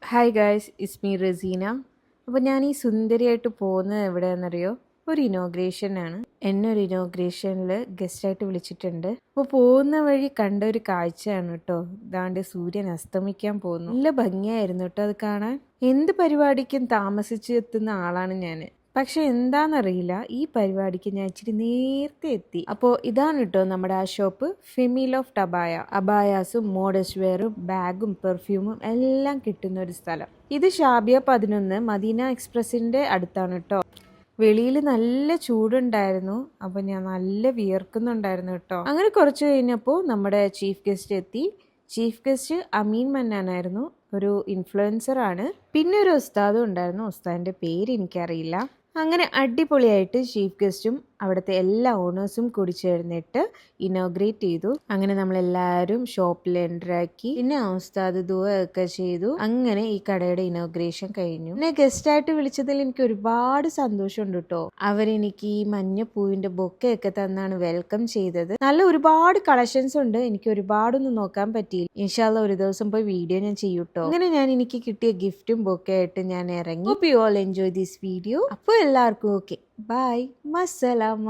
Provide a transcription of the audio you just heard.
Hi guys, it's me Raseena. അപ്പോൾ ഞാൻ ഈ സുന്ദരിയായിട്ട് പോകുന്നത് എവിടെയാണെന്നറിയോ? ഒരു ഇനോഗ്രേഷനാണ്. എന്നെ ഒരു ഇനോഗ്രേഷനിൽ ഗസ്റ്റായിട്ട് വിളിച്ചിട്ടുണ്ട്. അപ്പോൾ പോകുന്ന വഴി കണ്ട ഒരു കാഴ്ചയാണ് കേട്ടോ. ദാണ്ട് സൂര്യൻ അസ്തമിക്കാൻ പോകുന്നു. നല്ല ഭംഗിയായിരുന്നു കേട്ടോ അത് കാണാൻ. എന്ത് പരിപാടിക്കും താമസിച്ച് എത്തുന്ന ആളാണ് ഞാൻ. പക്ഷെ എന്താണെന്നറിയില്ല, ഈ പരിപാടിക്ക് ഞാൻ ഇച്ചിരി നേരത്തെ എത്തി. അപ്പോൾ ഇതാണ് കേട്ടോ നമ്മുടെ ആ ഷോപ്പ്, ഫെമിൽ ഓഫ് ടബായ. അബായാസും മോഡസ്റ്റ് വെയറും ബാഗും പെർഫ്യൂമും എല്ലാം കിട്ടുന്ന ഒരു സ്ഥലം. ഇത് ഷാബിയ 11 മദീന എക്സ്പ്രസിന്റെ അടുത്താണ് കേട്ടോ. വെളിയിൽ നല്ല ചൂടുണ്ടായിരുന്നു, അപ്പോൾ ഞാൻ നല്ല വിയർക്കുന്നുണ്ടായിരുന്നു കേട്ടോ. അങ്ങനെ കുറച്ച് കഴിഞ്ഞപ്പോൾ നമ്മുടെ ചീഫ് ഗസ്റ്റ് എത്തി. ചീഫ് ഗസ്റ്റ് അമീൻ മന്നാനായിരുന്നു, ഒരു ഇൻഫ്ലുവൻസർ ആണ്. പിന്നെ ഒരു ഉസ്താദും ഉണ്ടായിരുന്നു, ഉസ്താദിന്റെ പേര് എനിക്കറിയില്ല. അങ്ങനെ അടിപൊളിയായിട്ട് ചീഫ് ഗസ്റ്റും അവിടുത്തെ എല്ലാ ഓണേഴ്സും കൂടി ചേർന്നിട്ട് ഇനോഗ്രേറ്റ് ചെയ്തു. അങ്ങനെ നമ്മളെല്ലാവരും ഷോപ്പിൽ എൻ്റർ ആക്കി. പിന്നെ ഉസ്താദ് ദുആ ഒക്കെ ചെയ്തു. അങ്ങനെ ഈ കടയുടെ ഇനോഗ്രേഷൻ കഴിഞ്ഞു. എന്നെ ഗസ്റ്റായിട്ട് വിളിച്ചതിൽ എനിക്ക് ഒരുപാട് സന്തോഷമുണ്ട് കേട്ടോ. അവരെനിക്ക് ഈ മഞ്ഞപ്പൂവിന്റെ ബൊക്കെയൊക്കെ തന്നാണ് വെൽക്കം ചെയ്തത്. നല്ല ഒരുപാട് കളക്ഷൻസ് ഉണ്ട്, എനിക്ക് ഒരുപാടൊന്നും നോക്കാൻ പറ്റിയില്ല. ഇൻഷാ അല്ലാഹ് ഒരു ദിവസം പോയി വീഡിയോ ഞാൻ ചെയ്യൂട്ടോ. അങ്ങനെ ഞാൻ എനിക്ക് കിട്ടിയ ഗിഫ്റ്റും ബൊക്കെ ആയിട്ട് ഞാൻ ഇറങ്ങി. Hope you all enjoy this video. അപ്പോൾ എല്ലാവർക്കും ഓക്കെ, ബൈ, മസ്സലാമ.